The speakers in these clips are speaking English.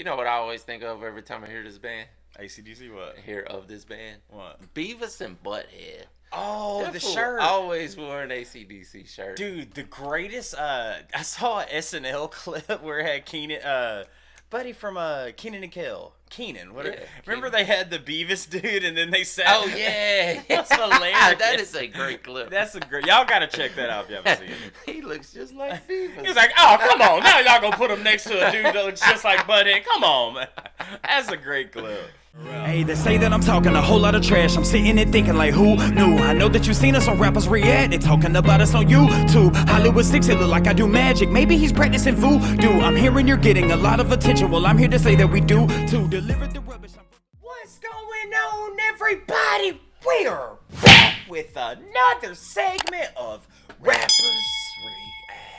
know what I always think of every time I hear this band? ACDC what? Hear of this band? What? Beavis and Butthead. Oh, That the fool shirt. always wore an ACDC shirt. Dude, the greatest, I saw an SNL clip where it had Keenan, buddy from Keenan and Kel. Keenan. Remember they had the Beavis dude and then they sat. Oh, yeah. That's hilarious. That is a great clip. Y'all gotta check that out if you haven't seen it. He looks just like Beavis. He's like, oh, come on. Now y'all gonna put him next to a dude that looks just like Butthead. Come on, man. That's a great clip. Hey, they say that I'm talking a whole lot of trash. I'm sitting and thinking like, who knew? I know that you seen us on Rappers React. They talking about us on YouTube. Hollywood 6, it look like I do magic. Maybe he's practicing voodoo. I'm hearing you're getting a lot of attention. Well, I'm here to say that we do to deliver the rubbish. What's going on, everybody? We are back with another segment of Rappers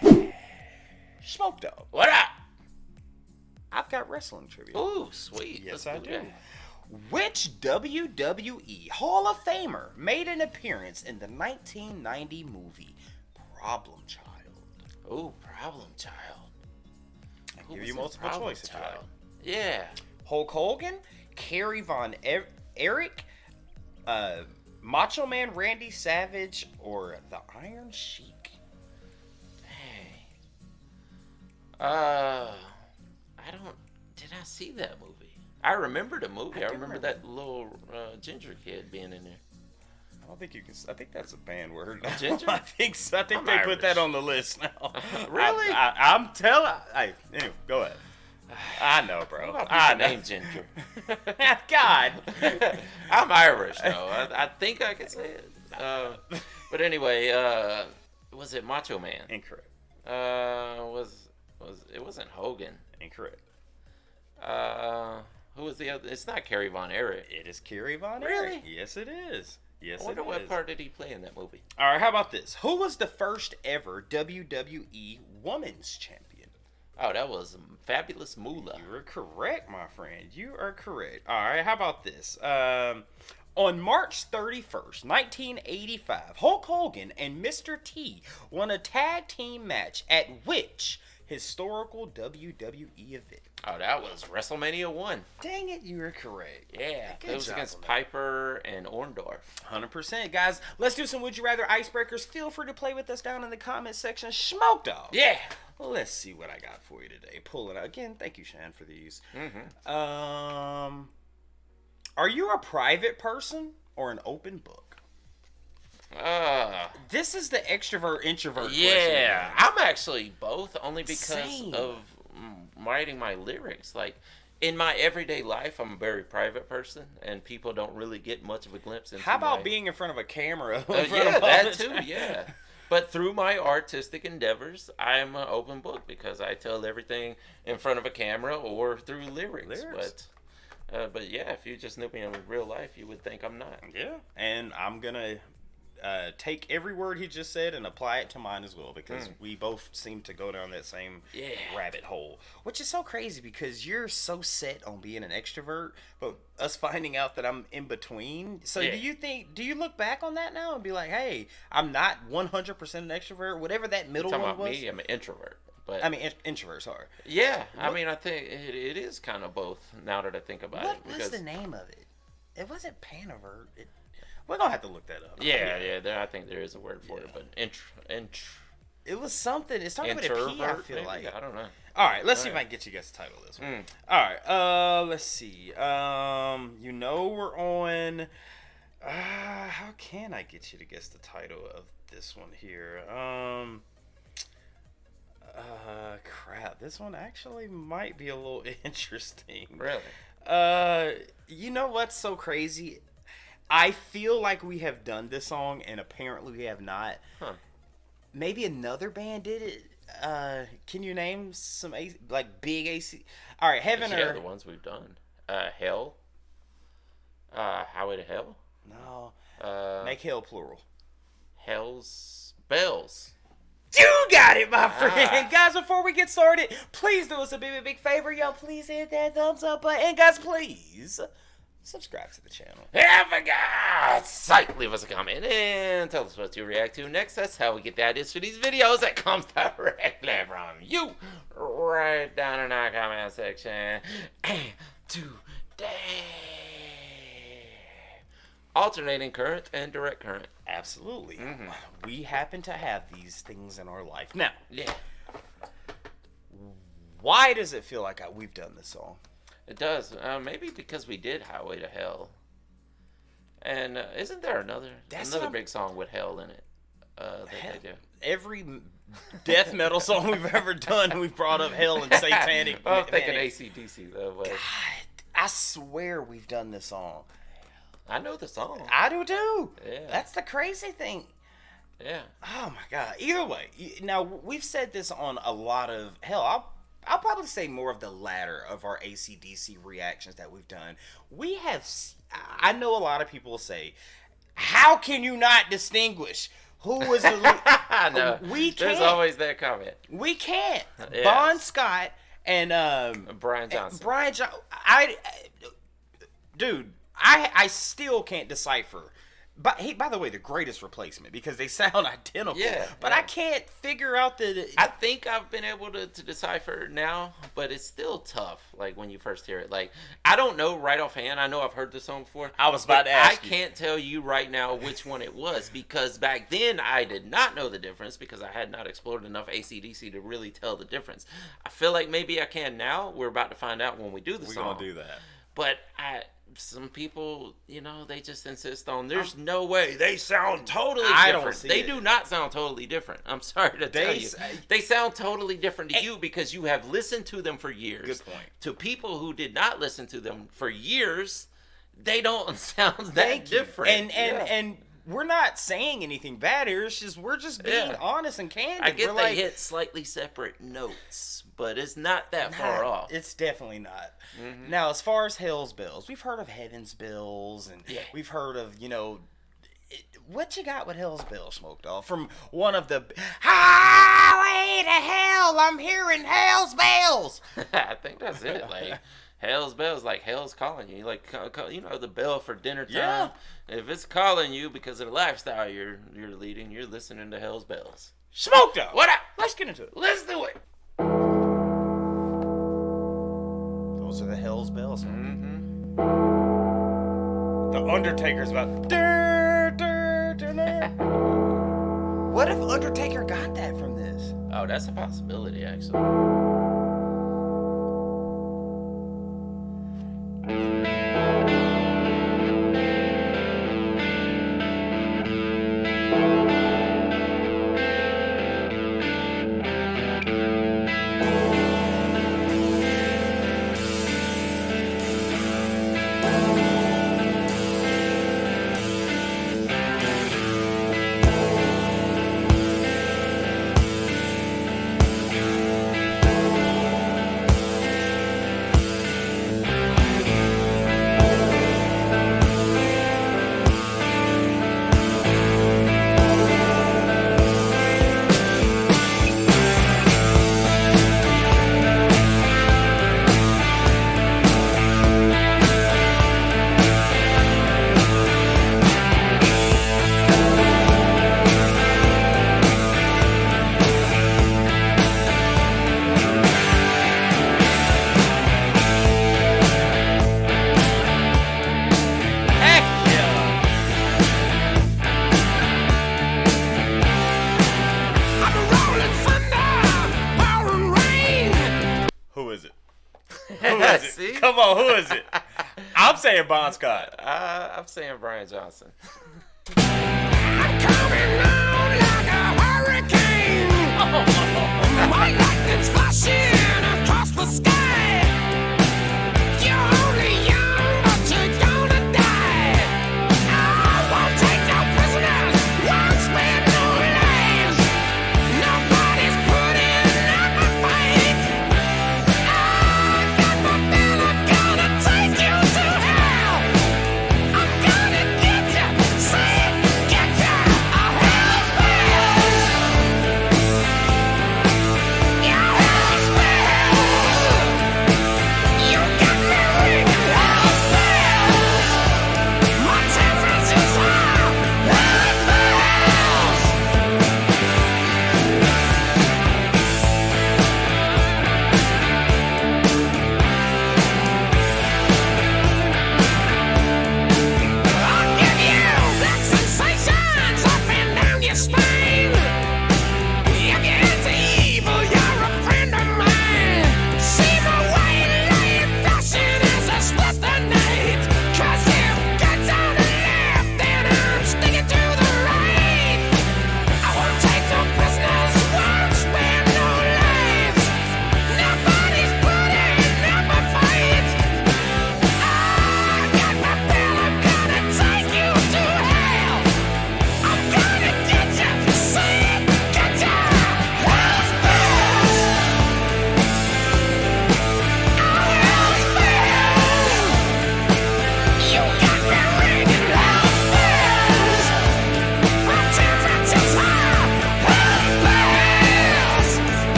React. Smoke Dog. What up? I've got wrestling trivia. Ooh, sweet. Yes, Let's I do. that. Which WWE Hall of Famer made an appearance in the 1990 movie Problem Child? Ooh, Problem Child. I'll give you multiple choice if you like. Yeah. Hulk Hogan, Kerry Von Erich, Macho Man Randy Savage, or the Iron Sheik? Hey. Did I see that movie? I remember the movie. I remember that little ginger kid being in there. I don't think you can. I think that's a banned word. Ginger? I think so. I think I'm they Irish. put that on the list now. Really? I'm telling. Hey, anyway, go ahead. I know, bro. I name Ginger. God. I'm Irish, though. I think I can say it. But anyway, was it Macho Man? Incorrect. It wasn't Hogan. Incorrect. Who was the other? It's not Kerry Von Erich. It is Kerry Von Really? Erich. Yes, it is. Yes, I wonder it what is. part did he play in that movie? All right, how about this? Who was the first ever WWE Women's Champion? Oh, that was Fabulous Moolah. You are correct, my friend. You are correct. All right, how about this? On March 31st, 1985, Hulk Hogan and Mr. T won a tag team match at which historical WWE event? Oh, that was WrestleMania 1. Dang it, you were correct. Yeah, Good it was job against on that. Piper and Orndorff. 100%. Guys, let's do some Would You Rather icebreakers. Feel free to play with us down in the comment section. Smoke Dog. Yeah. Let's see what I got for you today. Pull it out. Again, thank you, Shan, for these. Mm-hmm. Are you a private person or an open book? This is the extrovert introvert question. Yeah, I'm actually both, only because Same. of writing my lyrics. Like, in my everyday life, I'm a very private person, and people don't really get much of a glimpse into How about my... being in front of a camera? yeah, that too, yeah. But through my artistic endeavors, I'm an open book because I tell everything in front of a camera or through lyrics. But yeah, if you just knew me in real life, you would think I'm not. Yeah, and I'm going to take every word he just said and apply it to mine as well because we both seem to go down that same rabbit hole, which is so crazy because you're so set on being an extrovert, but us finding out that I'm in between. So do you look back on that now and be like, hey, I'm not 100% an extrovert, whatever that middle one was? Talking about me, I'm an introvert. But I mean, introverts are. Yeah, I mean, I think it is kind of both now that I think about it. What was the name of it? It wasn't Panavert. We're going to have to look that up. Yeah, I think there is a word for it, but it was something. It's talking about a P, I feel maybe? like. I don't know. All right, let's see if I can get you guys the title of this one. All right, let's see. We're on... how can I get you to guess the title of this one here? Crap. This one actually might be a little interesting. Really? You know what's so crazy? I feel like we have done this song, and apparently we have not. Huh. Maybe another band did it. Can you name some big AC? All right, Heaven or the ones we've done. Hell. Highway to Hell. No. Make Hell plural. Hell's Bells. You got it, my friend. Guys, before we get started, please do us a big favor. Yo, please hit that thumbs up button. And guys, please subscribe to the channel. Yeah, for God's sake, leave us a comment and tell us what you react to next. That's how we get the ideas for these videos. That comes directly from you, right down in our comment section. And today, alternating current and direct current. Absolutely. Mm-hmm. We happen to have these things in our life. Now, why does it feel like we've done this song? It does. Maybe because we did Highway to Hell. And isn't there another big song with hell in it? They do. Every death metal song we've ever done, we've brought up hell and satanic. I'm thinking ACDC, though. But... God, I swear we've done this song. I know the song. I do too. Yeah. That's the crazy thing. Yeah. Oh my God. Either way, now we've said this on a lot of I'll probably say more of the latter of our ACDC reactions that we've done. I know a lot of people will say, how can you not distinguish who was the lead? I know. We can't. There's always that comment. We can't. Yes. Bon Scott and Brian Johnson. Dude, I still can't decipher. But by the way, the greatest replacement because they sound identical. Yeah. But I can't figure out I think I've been able to decipher now, but it's still tough. Like when you first hear it, like I don't know right offhand. I know I've heard this song before. I was about to ask I can't tell you right now which one it was because back then I did not know the difference because I had not explored enough ACDC to really tell the difference. I feel like maybe I can now. We're about to find out when we do the song. We're gonna do that. But some people, they just insist on there's no way they sound totally different. They do not sound totally different. I'm sorry to tell you. They sound totally different to you because you have listened to them for years. Good point. To people who did not listen to them for years, they don't sound that different. And we're not saying anything bad here. It's just we're just being honest and candid. I get they hit slightly separate notes, but it's not that far off. It's definitely not. Mm-hmm. Now, as far as Hell's Bells, we've heard of Heaven's Bells, and we've heard of, what you got with Hell's Bells, Smoke Dog? From one of the Highway to Hell, I'm hearing Hell's Bells. I think that's it. Like Hell's Bells, like hell's calling you. Like the bell for dinner time. Yeah. If it's calling you because of the lifestyle you're leading, you're listening to Hell's Bells. Smoke Dog. What up? Let's get into it. Let's do it. Those are the Hell's Bells. Mm-hmm. The Undertaker's about. What if Undertaker got that from this? Oh, that's a possibility, actually. See? Come on, who is it? I'm saying Bon Scott. I'm saying Brian Johnson. I'm coming on like a hurricane. My lightning's flashing across the sky. You're only young, but you're gonna die. I won't take no prisoners, won't spare no lives. Nobody's putting up a fight. I got my bill, I'm gonna take you to hell. I'm gonna get you, say it, get you a hell's bells. Your hell's bells.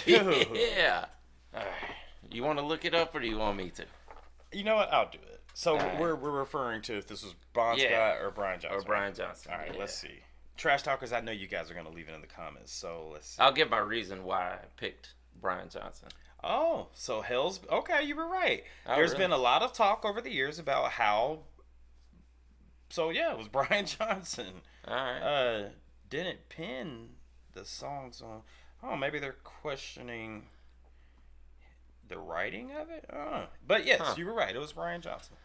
Yeah. You want to look it up, or do you want me to? You know what? I'll do it. So we're referring to if this was Bon Scott or Brian Johnson. Or Brian Johnson. All right, let's see. Trash Talkers, I know you guys are going to leave it in the comments, so let's see. I'll give my reason why I picked Brian Johnson. Oh, so Hell's... Okay, you were right. There's been a lot of talk over the years about how... So, yeah, it was Brian Johnson. All right. Didn't pin the songs on... Oh, maybe they're questioning the writing of it? But yes, you were right. It was Brian Johnson.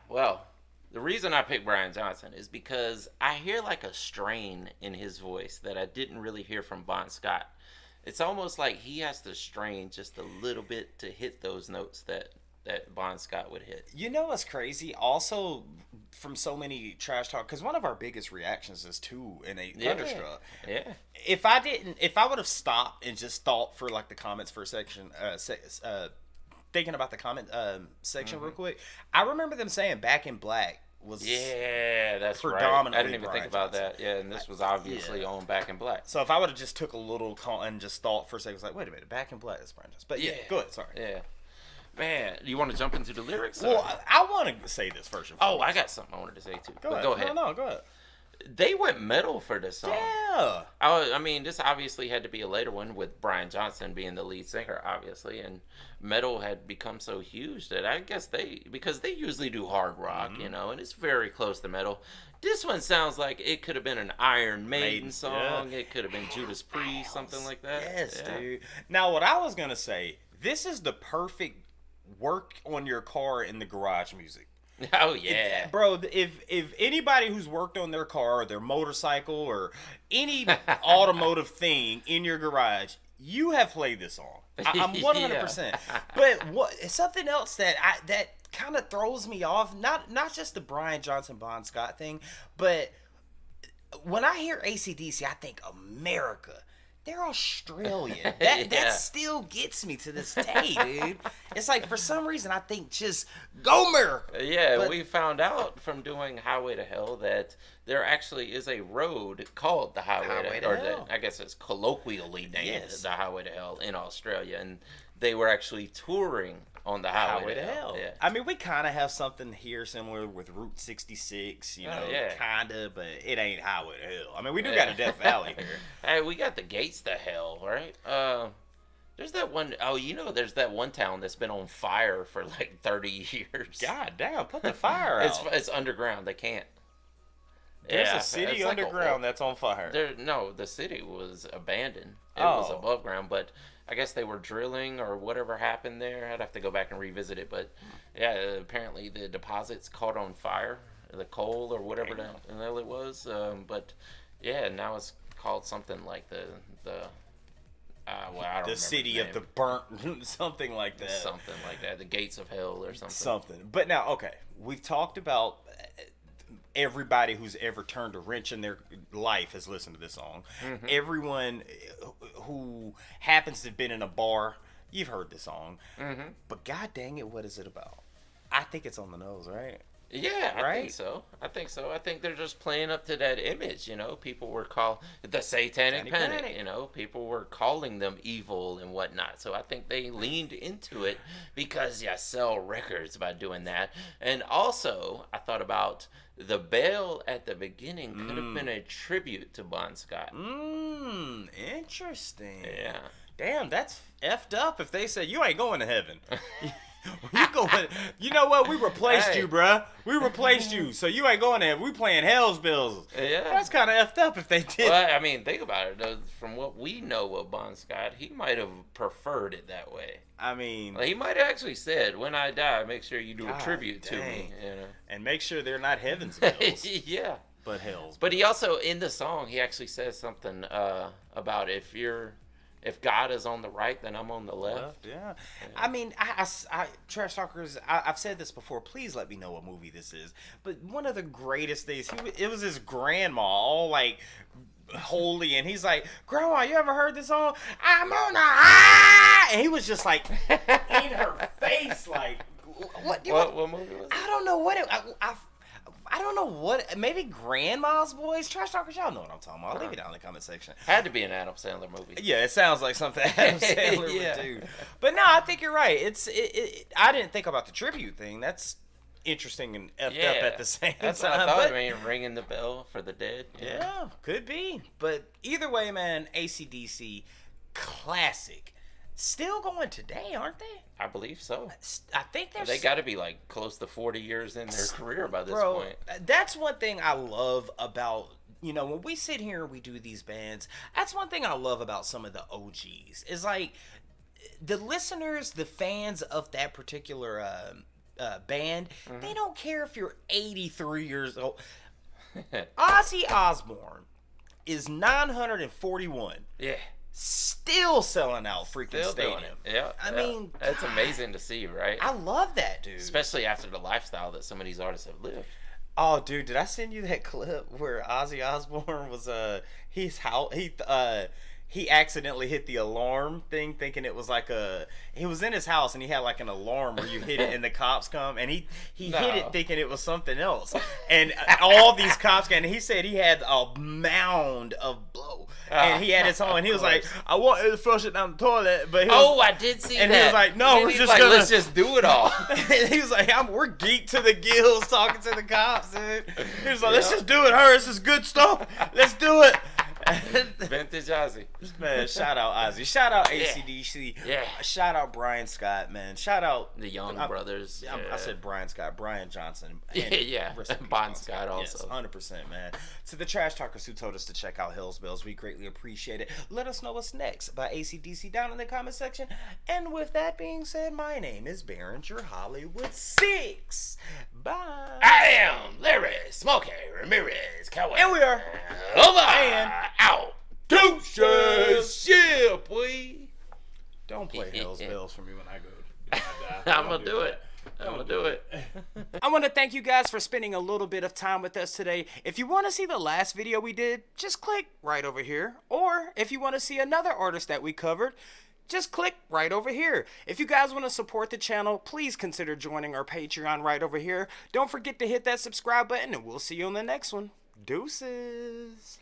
Well, the reason I picked Brian Johnson is because I hear like a strain in his voice that I didn't really hear from Bon Scott. It's almost like he has to strain just a little bit to hit those notes that Bon Scott would hit. You know what's crazy? Also, from so many Trash Talk, because one of our biggest reactions is to a thunderstruck. Yeah. If I would have stopped and just thought for like the comments for a section, thinking about the comment section real quick, I remember them saying "Back in Black" was that's predominantly right. I didn't even Brian think about Johnson. that. Yeah, and this was obviously on Back in Black. So if I would have just took a little call and just thought for a second, it's like, wait a minute, Back in Black is Brian Johnson. But yeah, go ahead. Sorry. Yeah. Man, you want to jump into the lyrics? Well, I want to say this first. Oh, I got something I wanted to say too. Go ahead. Go ahead. No, go ahead. They went metal for this song. Yeah. I mean, this obviously had to be a later one with Brian Johnson being the lead singer, obviously, and metal had become so huge that I guess because they usually do hard rock, you know, and it's very close to metal. This one sounds like it could have been an Iron Maiden song. Yeah. It could have been Judas Priest, something like that. Yes, dude. Now, what I was gonna say, this is the perfect work on your car in the garage music. Oh yeah, bro. If anybody who's worked on their car or their motorcycle or any automotive thing in your garage, you have played this song. I'm 100%. But something else that kind of throws me off, not just the Brian Johnson Bon Scott thing, but when I hear ACDC, I think America. They're Australian. That still gets me to this day, dude. It's like, for some reason, I think just go America. Yeah, we found out from doing Highway to Hell that there actually is a road called the Highway to Hell. I guess it's colloquially named the Highway to Hell in Australia. And they were actually touring on the Highway to Hell. Yeah. I mean, we kind of have something here similar with Route 66, you know, kind of, but it ain't Highway to Hell. I mean, we do got a Death Valley here. Hey, we got the Gates to Hell, right? There's that one, there's that one town that's been on fire for like 30 years. God damn, put the fire out. It's underground. They can't. There's a city underground that's on fire. No, the city was abandoned. It was above ground, but I guess they were drilling or whatever happened there. I'd have to go back and revisit it. But, yeah, apparently the deposits caught on fire, the coal or whatever the hell it was. But, yeah, now it's called something like the I don't the city of the burnt, something like that. Something like that. The Gates of Hell or something. Something. But now, okay, we've talked about everybody who's ever turned a wrench in their life has listened to this song. Mm-hmm. Everyone who happens to have been in a bar, you've heard this song. Mm-hmm. But god dang it, what is it about? I think it's on the nose, right? Yeah, I think so. I think they're just playing up to that image, you know. People were called the Satanic Panic, you know. People were calling them evil and whatnot. So I think they leaned into it because you sell records by doing that. And also, I thought about the bell at the beginning could have been a tribute to Bon Scott. Interesting. Yeah. Damn, that's effed up if they say you ain't going to heaven. You know what? We replaced you, bruh. We replaced you, so you ain't going there. We playing Hell's Bells. Yeah. That's kind of effed up if they did. Well, I mean, think about it. Though, from what we know of Bon Scott, he might have preferred it that way. I mean, he might have actually said, "When I die, make sure you do a tribute to me." You know? And make sure they're not Heaven's Bells. Yeah. But Hell's. But he also, in the song, he actually says something about if God is on the right, then I'm on the left. Yeah. I mean, I Trash Talkers, I've said this before. Please let me know what movie this is. But one of the greatest things, it was his grandma, all like holy, and he's like, "Grandma, you ever heard this song? I'm on a high!" And he was just like in her face, like, what movie was it? I don't know what it. I don't know what. Maybe Grandma's Boys. Trash talkers, y'all know what I'm talking about. I'll leave it down in the comment section. Had to be an Adam Sandler movie. Yeah, it sounds like something Adam Sandler would do. But no, I think you're right. I didn't think about the tribute thing. That's interesting and effed up at the same time. That's what I thought. I mean, ringing the bell for the dead. Yeah, could be. But either way, man, ACDC, classic. Still going today, aren't they? I believe so. I think they got to be like close to 40 years in their career by this point. That's one thing I love about, when we sit here and we do these bands, that's one thing I love about some of the OGs. Is like the listeners, the fans of that particular band, they don't care if you're 83 years old. Ozzy Osbourne is 941. Yeah. Still selling out freaking stadium. Yeah. I mean, it's amazing to see, right? I love that, dude. Especially after the lifestyle that some of these artists have lived. Oh, dude, did I send you that clip where Ozzy Osbourne was he accidentally hit the alarm thing, thinking it was like he was in his house and he had like an alarm where you hit it and the cops come, and he hit it thinking it was something else, and all these cops came, and he said he had a mound of blow, and he had his own, and he was like, I wanted to flush it down the toilet, but I did see and that. And he was like, no, we're just gonna let's just do it all. He was like, we're geeked to the gills talking to the cops, dude. He was like, let's just do it, this is good stuff, let's do it. Vintage Ozzy. Man, shout out Ozzy. Shout out ACDC. Yeah. Shout out Brian Scott, man. Shout out the Young Brothers. I said Brian Scott, Brian Johnson. Yeah. Bon Scott also. Yes, 100%, man. To the trash talkers who told us to check out Hell's Bells, we greatly appreciate it. Let us know what's next by ACDC down in the comment section. And with that being said, my name is Behringer Hollywood 6. Bye. I am Larry Smokey Ramirez Cowboy. And we are over and out. Deuces. Yeah, boy. Don't play Hell's Bells for me when I go. I'm going to do it. I'm going to do it. I want to thank you guys for spending a little bit of time with us today. If you want to see the last video we did, just click right over here. Or if you want to see another artist that we covered, just click right over here. If you guys want to support the channel, please consider joining our Patreon right over here. Don't forget to hit that subscribe button, and we'll see you on the next one. Deuces.